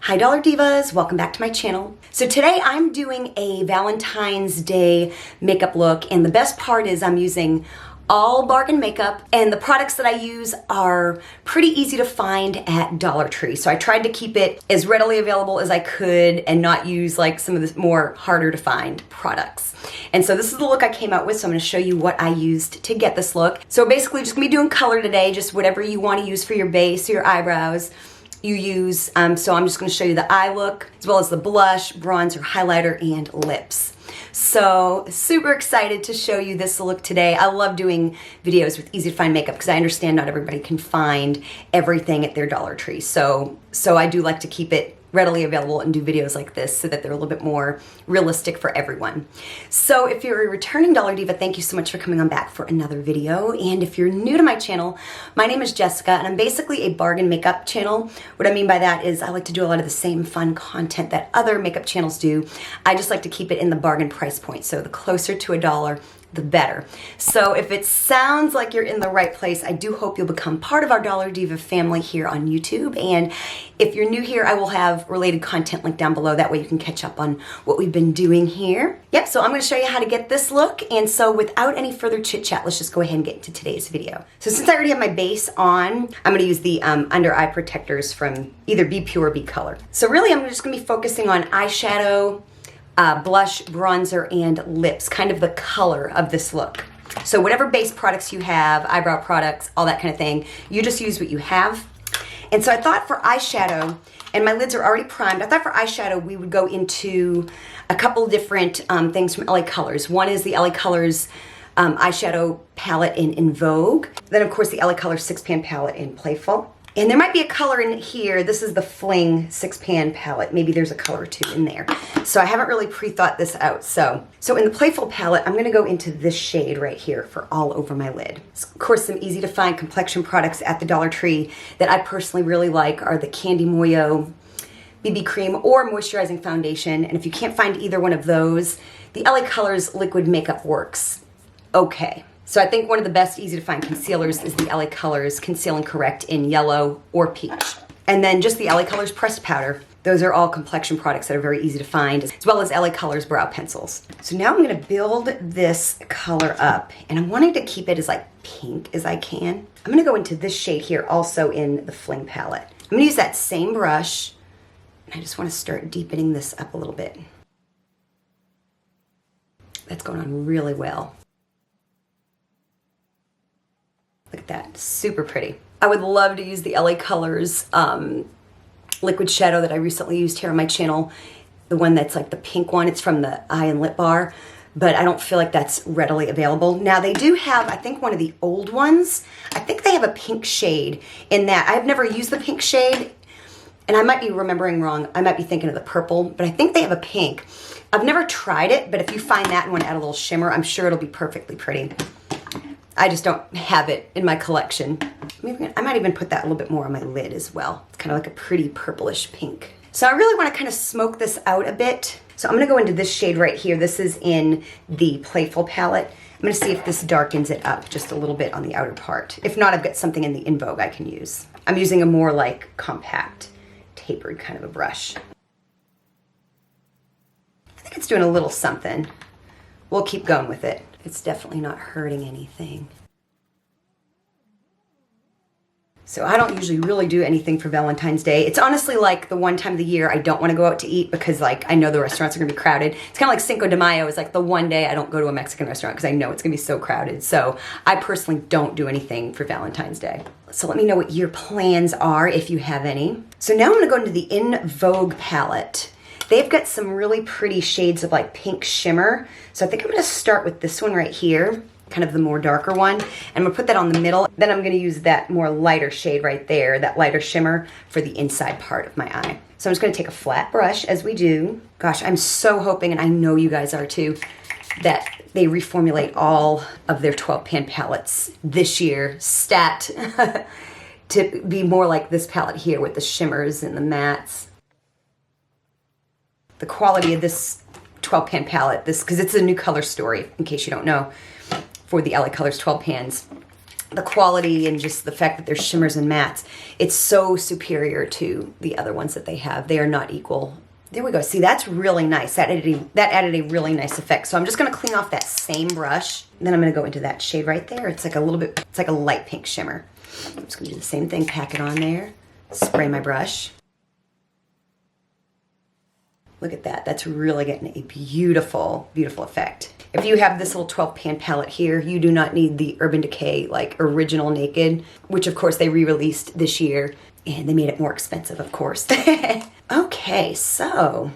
Hi Dollar Divas, welcome back to my channel. So today I'm doing a Valentine's Day makeup look, and the best part is I'm using all bargain makeup, and the products that I use are pretty easy to find at Dollar Tree. So I tried to keep it as readily available as I could and not use like some of the more harder to find products. And so this is the look I came out with, so I'm gonna show you what I used to get this look. So basically just gonna be doing color today, just whatever you wanna use for your base, your eyebrows. You use, so I'm just gonna show you the eye look, as well as the blush, bronzer, highlighter, and lips. So super excited to show you this look today. I love doing videos with easy to find makeup because I understand not everybody can find everything at their Dollar Tree. So I do like to keep it readily available and do videos like this so that they're a little bit more realistic for everyone. So if you're a returning Dollar Diva, thank you so much for coming on back for another video. And if you're new to my channel, my name is Jessica and I'm basically a bargain makeup channel. What I mean by that is I like to do a lot of the same fun content that other makeup channels do. I just like to keep it in the bargain price point. So the closer to $1, the better. So if it sounds like you're in the right place, I do hope you'll become part of our Dollar Diva family here on YouTube. And if you're new here, I will have related content linked down below. That way you can catch up on what we've been doing here. Yep, so I'm gonna show you how to get this look. And so without any further chit chat, let's just go ahead and get into today's video. So since I already have my base on, I'm gonna use the under eye protectors from either Be Pure or Be Color. So really I'm just gonna be focusing on eyeshadow, blush, bronzer, and lips, kind of the color of this look. So whatever base products you have, eyebrow products, all that kind of thing, you just use what you have. And so I thought for eyeshadow, and my lids are already primed, I thought for eyeshadow we would go into a couple different things from LA Colors. One is the LA Colors eyeshadow palette in Vogue. Then of course the LA Colors 6-pan palette in Playful. And there might be a color in here. This is the Fling 6-pan palette. Maybe there's a color or two in there. So I haven't really pre-thought this out. So in the Playful palette, I'm gonna go into this shade right here for all over my lid. Of course, some easy to find complexion products at the Dollar Tree that I personally really like are the Candy Moyo BB Cream or Moisturizing Foundation. And if you can't find either one of those, the LA Colors Liquid Makeup works okay. So I think one of the best easy to find concealers is the LA Colors Conceal and Correct in yellow or peach. And then just the LA Colors pressed powder. Those are all complexion products that are very easy to find, as well as LA Colors brow pencils. So now I'm gonna build this color up, and I'm wanting to keep it as like pink as I can. I'm gonna go into this shade here also in the Fling palette. I'm gonna use that same brush, and I just wanna start deepening this up a little bit. That's going on really well. Look at that, super pretty. I would love to use the LA Colors liquid shadow that I recently used here on my channel. The one that's like the pink one, it's from the Eye and Lip Bar, but I don't feel like that's readily available. Now they do have, I think one of the old ones, I think they have a pink shade in that. I've never used the pink shade, and I might be remembering wrong. I might be thinking of the purple, but I think they have a pink. I've never tried it, but if you find that and want to add a little shimmer, I'm sure it'll be perfectly pretty. I just don't have it in my collection. I might even put that a little bit more on my lid as well. It's kind of like a pretty purplish pink. So I really want to kind of smoke this out a bit. So I'm going to go into this shade right here. This is in the Playful palette. I'm going to see if this darkens it up just a little bit on the outer part. If not, I've got something in the Vogue I can use. I'm using a more like compact, tapered kind of a brush. I think it's doing a little something. We'll keep going with it. It's definitely not hurting anything. So I don't usually really do anything for Valentine's Day. It's honestly like the one time of the year I don't want to go out to eat because like I know the restaurants are gonna be crowded. It's kind of like Cinco de Mayo is like the one day I don't go to a Mexican restaurant because I know it's gonna be so crowded. So I personally don't do anything for Valentine's Day. So let me know what your plans are if you have any. So now I'm gonna go into the In Vogue palette. They've got some really pretty shades of like pink shimmer. So I think I'm gonna start with this one right here, kind of the more darker one. And I'm gonna put that on the middle. Then I'm gonna use that more lighter shade right there, that lighter shimmer for the inside part of my eye. So I'm just gonna take a flat brush as we do. Gosh, I'm so hoping, and I know you guys are too, that they reformulate all of their 12-pan palettes this year, stat, to be more like this palette here with the shimmers and the mattes. The quality of this 12-pan palette, because it's a new color story, in case you don't know, for the LA Colors 12 pans. the quality and just the fact that they're shimmers and mattes, it's so superior to the other ones that they have. They are not equal. There we go. See, that's really nice. That added a really nice effect. So I'm just going to clean off that same brush. And then I'm going to go into that shade right there. It's like a little bit, it's like a light pink shimmer. I'm just going to do the same thing, pack it on there, spray my brush. Look at that. That's really getting a beautiful, beautiful effect. If you have this little 12 pan palette here, you do not need the Urban Decay like original Naked, which of course they re-released this year and they made it more expensive, of course. Okay, so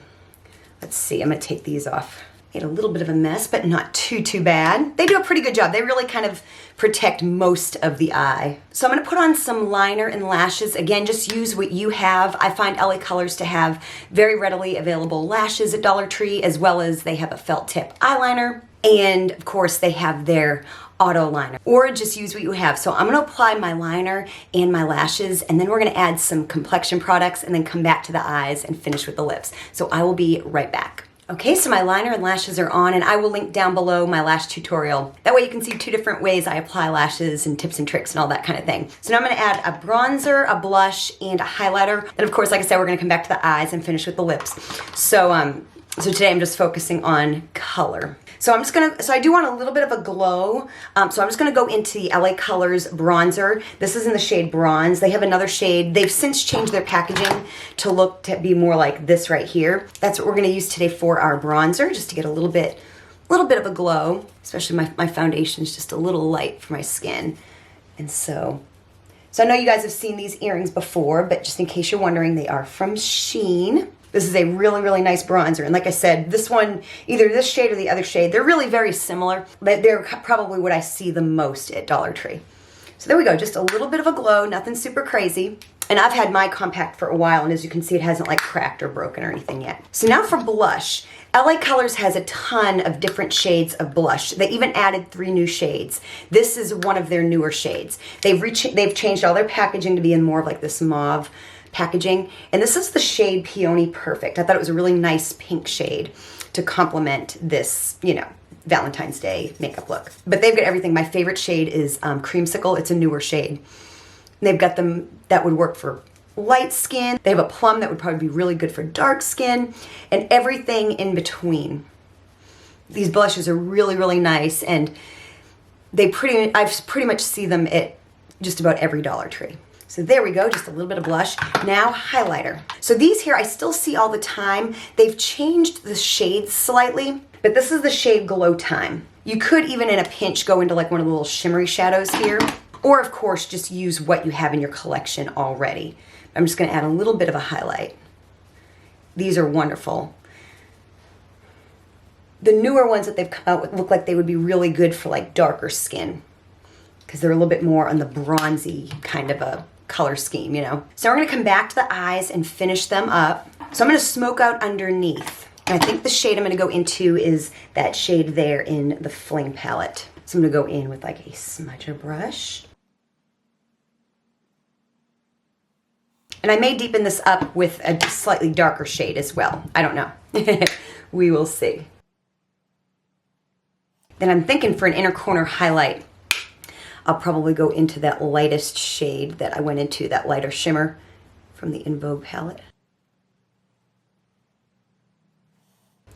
let's see. I'm going to take these off. Made a little bit of a mess, but not too bad. They do a pretty good job. They really kind of protect most of the eye. So I'm going to put on some liner and lashes. Again, just use what you have. I find LA Colors to have very readily available lashes at Dollar Tree, as well as they have a felt tip eyeliner. And of course they have their auto liner, or just use what you have. So I'm going to apply my liner and my lashes, and then we're going to add some complexion products and then come back to the eyes and finish with the lips. So I will be right back. Okay, so my liner and lashes are on, and I will link down below my lash tutorial. That way you can see 2 different ways I apply lashes and tips and tricks and all that kind of thing. So now I'm going to add a bronzer, a blush, and a highlighter. And of course, like I said, we're going to come back to the eyes and finish with the lips. So today I'm just focusing on color. So I do want a little bit of a glow. So I'm just gonna go into the LA Colors bronzer. This is in the shade Bronze. They have another shade. They've since changed their packaging to be more like this right here. That's what we're gonna use today for our bronzer, just to get a little bit of a glow. Especially my foundation is just a little light for my skin. And so I know you guys have seen these earrings before, but just in case you're wondering, they are from Shein. This is a really, really nice bronzer. And like I said, this one, either this shade or the other shade, they're really very similar, but they're probably what I see the most at Dollar Tree. So there we go, just a little bit of a glow, nothing super crazy. And I've had my compact for a while, and as you can see, it hasn't like cracked or broken or anything yet. So now for blush. LA Colors has a ton of different shades of blush. They even added 3 new shades. This is one of their newer shades. They've changed all their packaging to be in more of like this mauve packaging, and this is the shade Peony Perfect. I thought it was a really nice pink shade to complement this, you know, Valentine's Day makeup look. But they've got everything. My favorite shade is Creamsicle. It's a newer shade. They've got them that would work for light skin. They have a plum that would probably be really good for dark skin, and everything in between. These blushes are really, really nice, and I pretty much see them at just about every Dollar Tree. So there we go, just a little bit of blush. Now highlighter. So these here I still see all the time. They've changed the shades slightly, but this is the shade Glow Time. You could even in a pinch go into like one of the little shimmery shadows here, or of course just use what you have in your collection already. I'm just gonna add a little bit of a highlight. These are wonderful. The newer ones that they've come out with look like they would be really good for like darker skin, because they're a little bit more on the bronzy kind of a color scheme, you know. So we're gonna come back to the eyes and finish them up. So I'm gonna smoke out underneath. And I think the shade I'm gonna go into is that shade there in the Fling palette. So I'm gonna go in with like a smudger brush. And I may deepen this up with a slightly darker shade as well. I don't know. We will see. Then I'm thinking for an inner corner highlight, I'll probably go into that lightest shade that I went into, that lighter shimmer from the Vogue palette.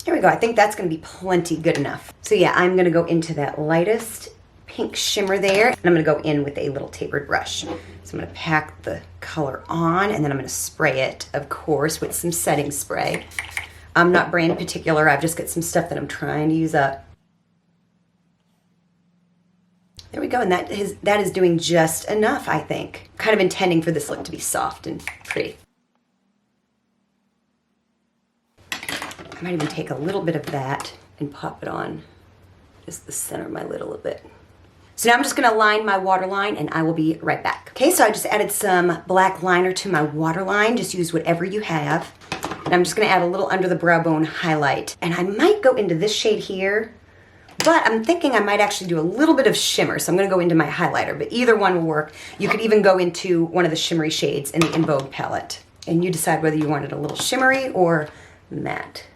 Here we go. I think that's going to be plenty good enough. So yeah, I'm going to go into that lightest pink shimmer there, and I'm going to go in with a little tapered brush. So I'm going to pack the color on, and then I'm going to spray it, of course, with some setting spray. I'm not brand particular. I've just got some stuff that I'm trying to use up. There we go, and that is doing just enough, I think. Kind of intending for this look to be soft and pretty. I might even take a little bit of that and pop it on just the center of my lid a little bit. So now I'm just gonna line my waterline, and I will be right back. Okay, so I just added some black liner to my waterline. Just use whatever you have. And I'm just gonna add a little under the brow bone highlight. And I might go into this shade here, but I'm thinking I might actually do a little bit of shimmer, so I'm going to go into my highlighter, but either one will work. You could even go into one of the shimmery shades in the Vogue palette, and you decide whether you want it a little shimmery or matte.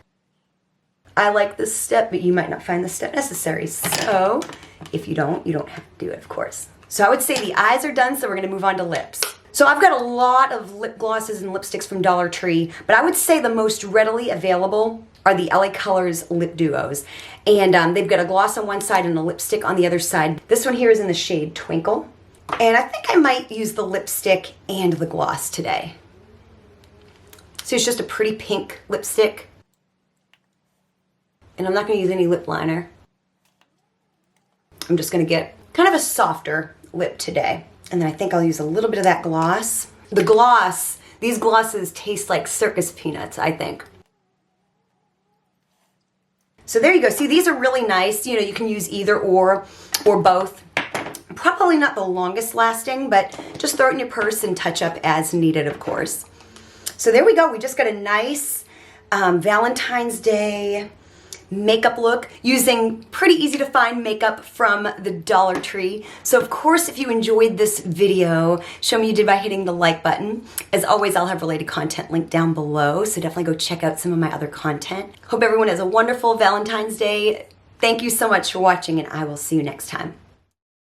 I like this step, but you might not find this step necessary, so if you don't have to do it, of course. So I would say the eyes are done, so we're gonna move on to lips. So I've got a lot of lip glosses and lipsticks from Dollar Tree, but I would say the most readily available are the LA Colors Lip Duos. And they've got a gloss on one side and a lipstick on the other side. This one here is in the shade Twinkle. And I think I might use the lipstick and the gloss today. So it's just a pretty pink lipstick. And I'm not gonna use any lip liner. I'm just gonna get kind of a softer lip today. And then I think I'll use a little bit of that gloss. The gloss, these glosses taste like circus peanuts, I think. So there you go. See, these are really nice. You know, you can use either or both. Probably not the longest lasting, but just throw it in your purse and touch up as needed, of course. So there we go. We just got a nice Valentine's Day makeup look using pretty easy to find makeup from the Dollar Tree. So of course, if you enjoyed this video, show me you did by hitting the like button. As always, I'll have related content linked down below, so definitely go check out some of my other content. Hope everyone has a wonderful Valentine's Day. Thank you so much for watching, and I will see you next time.